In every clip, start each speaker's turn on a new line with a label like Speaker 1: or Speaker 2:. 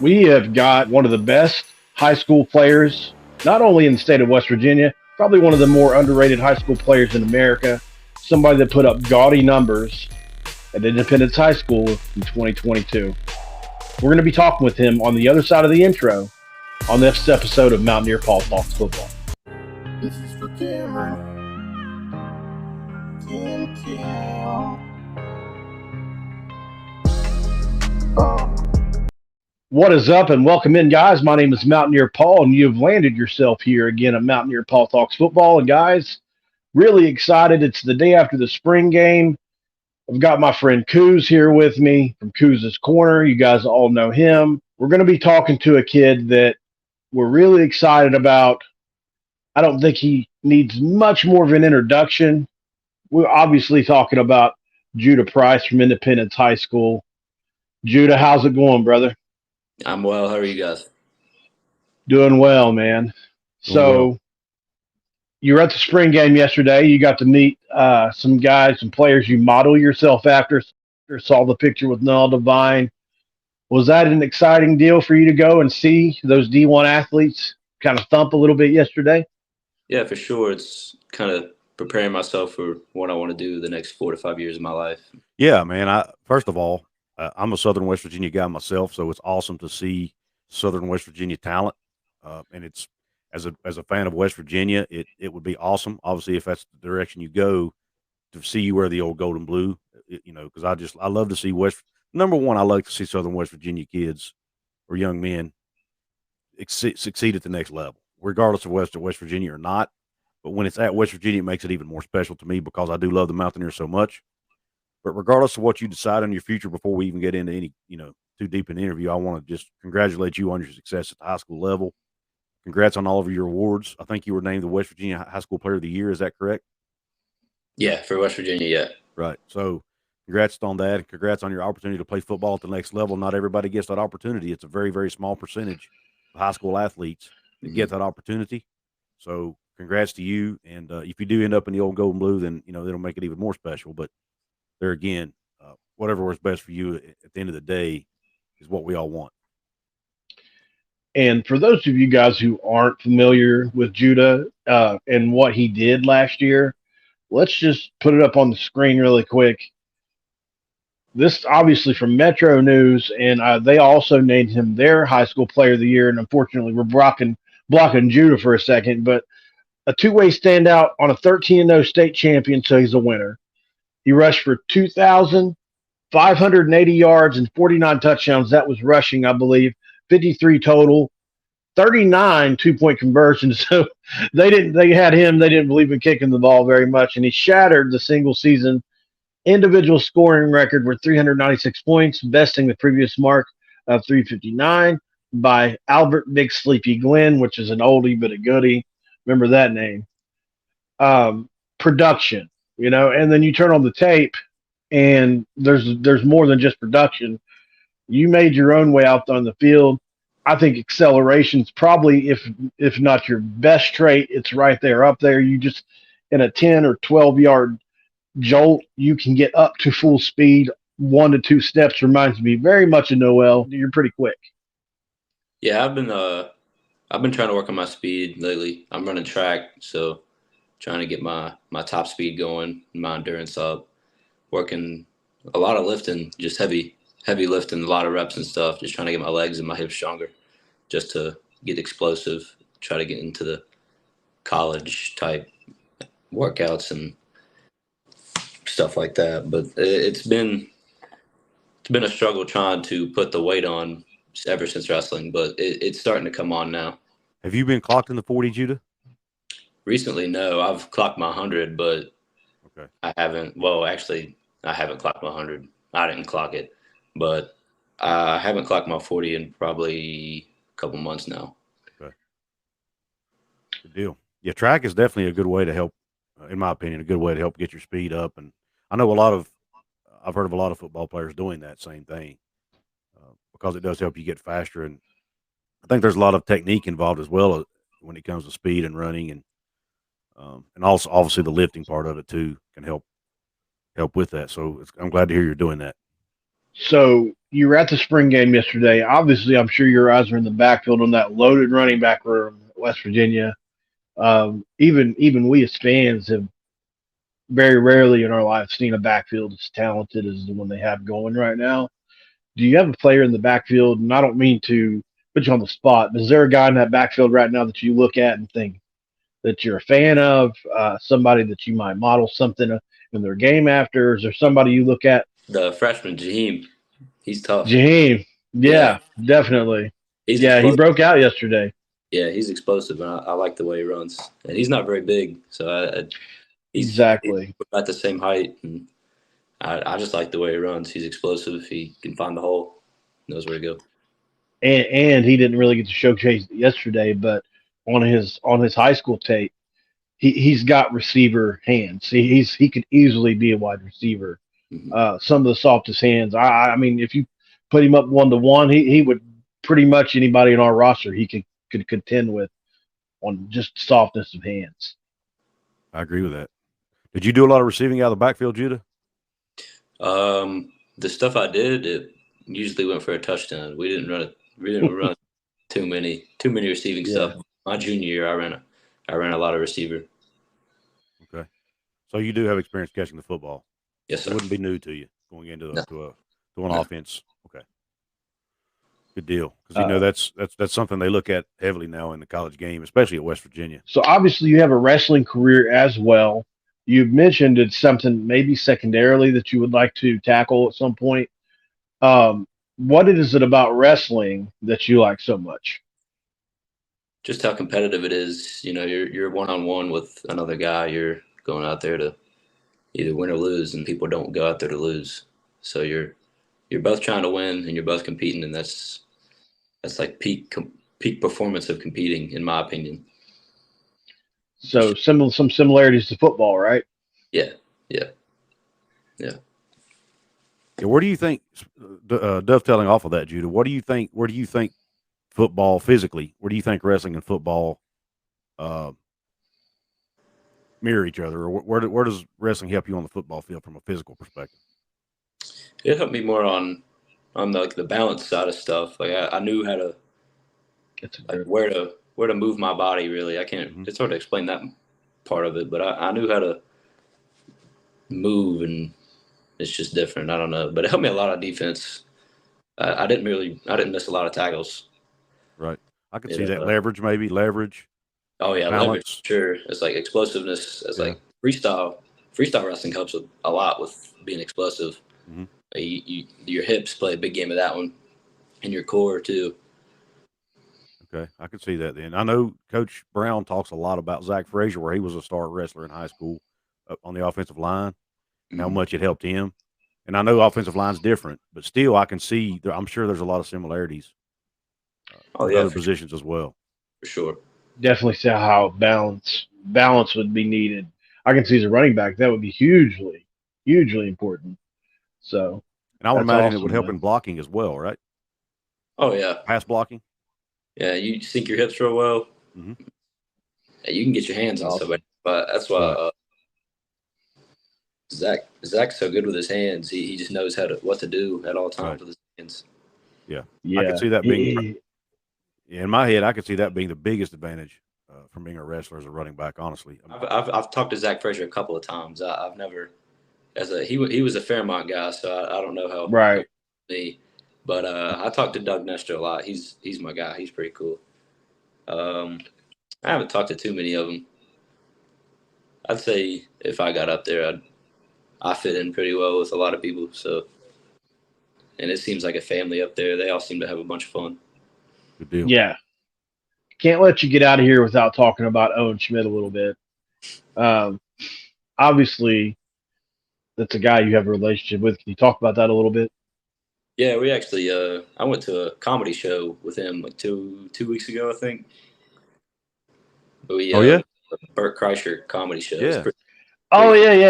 Speaker 1: We have got one of the best high school players, not only in the state of West Virginia, probably one of the more underrated high school players in America, somebody that put up gaudy numbers at Independence High School in 2022. We're going to be talking with him on the other side of the intro on this episode of Mountaineer Paul Talks Football. This is for Cameron. What is up, and welcome in, guys. My name is Mountaineer Paul, and you've landed yourself here again at Mountaineer Paul Talks Football. And guys, really excited. It's the day after the spring game. I've got my friend Couz here with me from Couz's Corner. You guys all know him. We're going to be talking to a kid that we're really excited about. I don't think he needs much more of an introduction. We're obviously talking about Judah Price from Independence High School. Judah, how's it going, brother?
Speaker 2: I'm well. How are you guys?
Speaker 1: Doing well, man. So you were at the spring game yesterday. You got to meet some guys, some players you model yourself after. Saw the picture with Noel Devine. Was that an exciting deal for you to go and see those D1 athletes kind of thump a little bit yesterday?
Speaker 2: Yeah, for sure. It's kind of preparing myself for what I want to do the next 4 to 5 years of my life.
Speaker 3: Yeah, man. First of all, I'm a Southern West Virginia guy myself, so it's awesome to see Southern West Virginia talent. And it's as a fan of West Virginia, it would be awesome. Obviously, if that's the direction you go, to see you wear the old gold and blue, because I love to see number one. I like to see Southern West Virginia kids or young men succeed at the next level, regardless of West Virginia or not. But when it's at West Virginia, it makes it even more special to me because I do love the Mountaineers so much. But regardless of what you decide on your future, before we even get into any, too deep in the interview, I want to just congratulate you on your success at the high school level. Congrats on all of your awards. I think you were named the West Virginia High School Player of the Year. Is that correct?
Speaker 2: Yeah, for West Virginia, yeah.
Speaker 3: Right. So congrats on that. And congrats on your opportunity to play football at the next level. Not everybody gets that opportunity. It's a very, very small percentage of high school athletes that get that opportunity. So congrats to you. And if you do end up in the old gold and blue, then, it'll make it even more special. But there again, whatever works best for you at the end of the day is what we all want.
Speaker 1: And for those of you guys who aren't familiar with Judah and what he did last year, let's just put it up on the screen really quick. This obviously from Metro News, and they also named him their high school player of the year. And unfortunately, we're blocking Judah for a second, but a two-way standout on a 13-0 state champion, so he's a winner. He rushed for 2,580 yards and 49 touchdowns. That was rushing, I believe. 53 total, 39 two-point conversions. So they had him. They didn't believe in kicking the ball very much, and he shattered the single-season individual scoring record with 396 points, besting the previous mark of 359 by Albert Big Sleepy Glenn, which is an oldie but a goodie. Remember that name. Production. And then you turn on the tape, and there's more than just production. You made your own way out on the field. I think acceleration's probably, if not your best trait, it's right there, up there. You just, in a 10 or 12-yard jolt, you can get up to full speed. 1 to 2 steps reminds me very much of Noel. You're pretty quick.
Speaker 2: Yeah, I've been trying to work on my speed lately. I'm running track, so trying to get my top speed going, my endurance up, working a lot of lifting, just heavy lifting, a lot of reps and stuff, just trying to get my legs and my hips stronger, just to get explosive, try to get into the college type workouts and stuff like that. But it's been a struggle trying to put the weight on ever since wrestling, but it's starting to come on now.
Speaker 3: Have you been clocked in the 40, Judah?
Speaker 2: Recently, no. I've clocked my 100, but
Speaker 3: okay.
Speaker 2: I haven't. Well, actually, I haven't clocked my 100. I didn't clock it, but I haven't clocked my 40 in probably a couple months now.
Speaker 3: Okay. Good deal. Yeah, track is definitely a good way to help, in my opinion, a good way to help get your speed up. And I know I've heard of a lot of football players doing that same thing because it does help you get faster. And I think there's a lot of technique involved as well when it comes to speed and running, and also obviously the lifting part of it too can help with that. So I'm glad to hear you're doing that.
Speaker 1: So you were at the spring game yesterday. Obviously, I'm sure your eyes are in the backfield on that loaded running back room, West Virginia. Even we as fans have very rarely in our lives seen a backfield as talented as the one they have going right now. Do you have a player in the backfield? And I don't mean to put you on the spot, but is there a guy in that backfield right now that you look at and think that you're a fan of, somebody that you might model something in their game after? Is there somebody you look at?
Speaker 2: The freshman Jaheim, he's tough.
Speaker 1: Jaheim.
Speaker 2: Yeah,
Speaker 1: Yeah, definitely.
Speaker 2: he's
Speaker 1: Yeah, he
Speaker 2: explosive.
Speaker 1: broke out yesterday.
Speaker 2: Yeah, he's explosive, and I like the way he runs. And he's not very big, so he's
Speaker 1: Exactly.
Speaker 2: about the same height, and I just like the way he runs. He's explosive. He can find the hole, knows where to go.
Speaker 1: And he didn't really get to showcase it yesterday, but on his high school tape, he's got receiver hands. He could easily be a wide receiver.
Speaker 2: Mhm.
Speaker 1: Some of the softest hands. I mean, if you put him up 1-to-1, he would pretty much anybody in our roster he could contend with on just softness of hands.
Speaker 3: I agree with that. Did you do a lot of receiving out of the backfield, Judah?
Speaker 2: The stuff I did, it usually went for a touchdown. We didn't run too many receiving
Speaker 1: Yeah.
Speaker 2: stuff. My junior year, I ran a lot of receiver.
Speaker 3: Okay, so you do have experience catching the football.
Speaker 2: Yes,
Speaker 3: It
Speaker 2: sir.
Speaker 3: wouldn't be new to you going into
Speaker 2: No.
Speaker 3: to an
Speaker 2: No.
Speaker 3: offense. Okay, good deal. Because that's something they look at heavily now in the college game, especially at West Virginia.
Speaker 1: So obviously you have a wrestling career as well. You've mentioned it's something maybe secondarily that you would like to tackle at some point. What is it about wrestling that you like so much?
Speaker 2: Just how competitive it is. You know, you're one on one with another guy. You're going out there to either win or lose, and people don't go out there to lose. So you're both trying to win, and you're both competing, and that's like peak performance of competing, in my opinion.
Speaker 1: So some similarities to football, right?
Speaker 2: Yeah.
Speaker 3: Yeah, where do you think, dovetailing off of that, Judah? Where do you think football physically? Where do you think wrestling and football mirror each other, or where does wrestling help you on the football field from a physical perspective?
Speaker 2: It helped me more on the balance side of stuff. Like I knew how to where to move my body. Really, I can't.
Speaker 3: Mm-hmm.
Speaker 2: It's hard to explain that part of it, but I knew how to move, and it's just different. I don't know, but it helped me a lot of defense. I didn't miss a lot of tackles.
Speaker 3: Right, I could see that leverage.
Speaker 2: Oh yeah,
Speaker 3: balance.
Speaker 2: leverage. Sure, it's like explosiveness. It's like freestyle. Freestyle wrestling helps a lot with being explosive.
Speaker 3: Mm-hmm.
Speaker 2: Your hips play a big game of that one, and your core too.
Speaker 3: Okay, I could see that then. I know Coach Brown talks a lot about Zach Frazier, where he was a star wrestler in high school on the offensive line, and how much it helped him. And I know offensive line's different, but still I can see, I'm sure there's a lot of similarities with other positions as well.
Speaker 2: For sure.
Speaker 1: Definitely see how balance would be needed. I can see as a running back that would be hugely important. So,
Speaker 3: and I would imagine
Speaker 1: awesome,
Speaker 3: it would help in blocking as well, right?
Speaker 2: Oh yeah,
Speaker 3: pass blocking.
Speaker 2: Yeah, you sink your hips real well.
Speaker 3: Mm-hmm.
Speaker 2: You can get your hands on somebody, but that's why Zach's so good with his hands. He just knows what to do at all times with his hands.
Speaker 3: Yeah, I could see that being. In my head, I could see that being the biggest advantage from being a wrestler as a running back. Honestly,
Speaker 2: I've talked to Zach Frazier a couple of times. I've never, he was a Fairmont guy, so I don't know how.
Speaker 1: Right.
Speaker 2: But I talked to Doug Nestor a lot. He's my guy. He's pretty cool. I haven't talked to too many of them. I'd say if I got up there, I fit in pretty well with a lot of people. So, and it seems like a family up there. They all seem to have a bunch of fun.
Speaker 3: Good deal.
Speaker 1: Yeah. Can't let you get out of here without talking about Owen Schmitt a little bit. Obviously, that's a guy you have a relationship with. Can you talk about that a little bit?
Speaker 2: Yeah, we actually I went to a comedy show with him like two weeks ago, I think. Bert Kreischer comedy show.
Speaker 3: Yeah.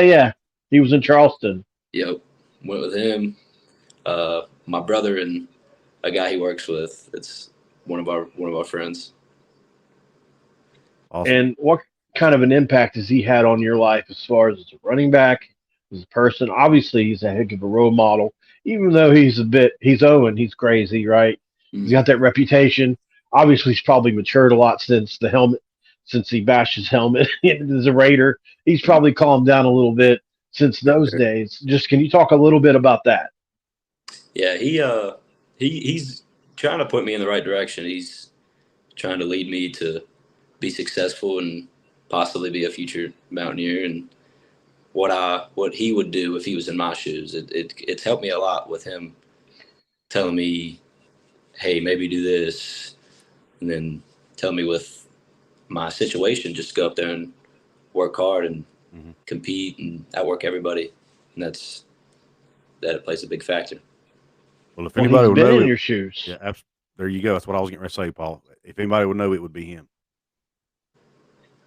Speaker 1: Yeah. He was in Charleston.
Speaker 2: Yep. Went with him, my brother, and a guy he works with. It's one of our friends.
Speaker 3: Awesome.
Speaker 1: And what kind of an impact has he had on your life as far as a running back, as a person? Obviously, he's a heck of a role model. even though he's Owen, he's crazy, right? He's got that reputation. Obviously, he's probably matured a lot since he bashed his helmet as a Raider. He's probably calmed down a little bit since those days. Just can you talk a little bit about that?
Speaker 2: Yeah, he's trying to put me in the right direction. He's trying to lead me to be successful and possibly be a future Mountaineer, and what he would do if he was in my shoes. It's helped me a lot with him telling me, hey, maybe do this, and then tell me with my situation, just go up there and work hard and compete and outwork everybody, and that plays a big factor.
Speaker 3: Well, if anybody would know
Speaker 1: in your shoes,
Speaker 3: yeah, there you go. That's what I was getting ready to say, Paul. If anybody would know, it would be him.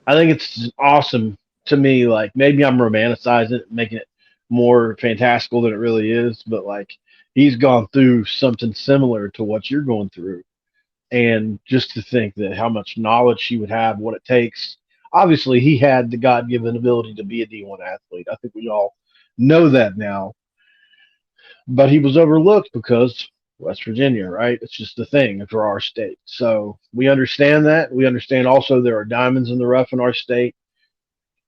Speaker 1: I think it's awesome to me. Like maybe I'm romanticizing it, making it more fantastical than it really is, but like he's gone through something similar to what you're going through. And just to think that how much knowledge he would have, what it takes. Obviously, he had the God given ability to be a D1 athlete. I think we all know that now. But he was overlooked because West Virginia, right? It's just the thing for our state. So we understand that. We understand also there are diamonds in the rough in our state.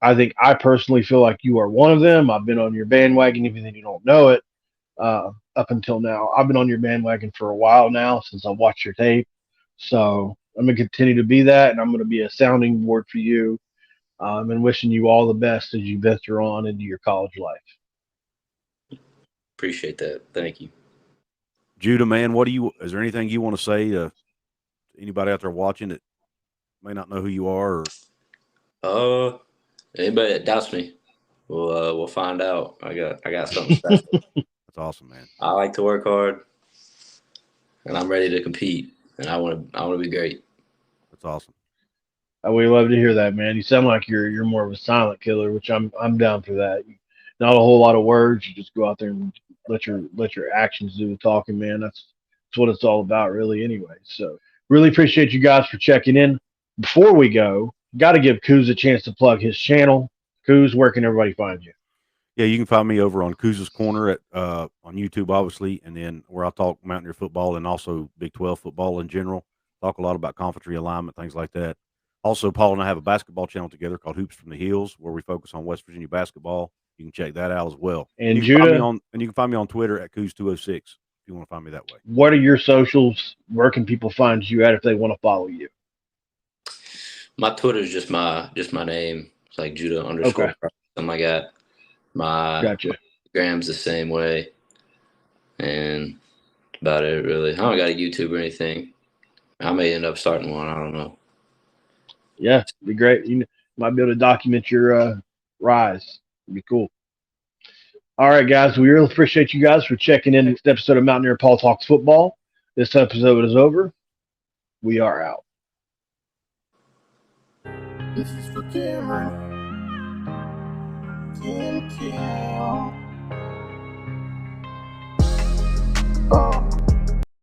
Speaker 1: I personally feel like you are one of them. I've been on your bandwagon, even if you don't know it, up until now. I've been on your bandwagon for a while now since I watched your tape. So I'm going to continue to be that, and I'm going to be a sounding board for you, and wishing you all the best as you venture on into your college life.
Speaker 2: Appreciate that. Thank you.
Speaker 3: Judah, man, is there anything you want to say to anybody out there watching that may not know who you are?
Speaker 2: Anybody that doubts me, we'll find out. I got something special.
Speaker 3: That's awesome, man.
Speaker 2: I like to work hard, and I'm ready to compete, and I want to be great.
Speaker 3: That's awesome.
Speaker 1: We love to hear that, man. You sound like you're more of a silent killer, which I'm down for that. Not a whole lot of words. You just go out there and let your actions do the talking, man. That's what it's all about, really. Anyway, so really appreciate you guys for checking in. Before we go, got to give Couz a chance to plug his channel. Couz, where can everybody find you?
Speaker 3: Yeah, you can find me over on Couz's Corner on YouTube, obviously, and then where I talk Mountaineer football and also Big 12 football in general. Talk a lot about conference realignment, things like that. Also, Paul and I have a basketball channel together called Hoops from the Hills, where we focus on West Virginia basketball. You can check that out as well.
Speaker 1: And
Speaker 3: you can find me on Twitter at Couz206 if you want to find me that way.
Speaker 1: What are your socials? Where can people find you at if they want to follow you?
Speaker 2: My Twitter is just my name. It's like Judah _ something like that. My Instagram's the same way, and about it really. I don't got a YouTube or anything. I may end up starting one. I don't know.
Speaker 1: Yeah, it'd be great. You might be able to document your rise. It'd be cool. All right, guys. We really appreciate you guys for checking in. Next episode of Mountaineer Paul Talks Football. This episode is over. We are out.
Speaker 4: This is for Cameron. Tim Cal.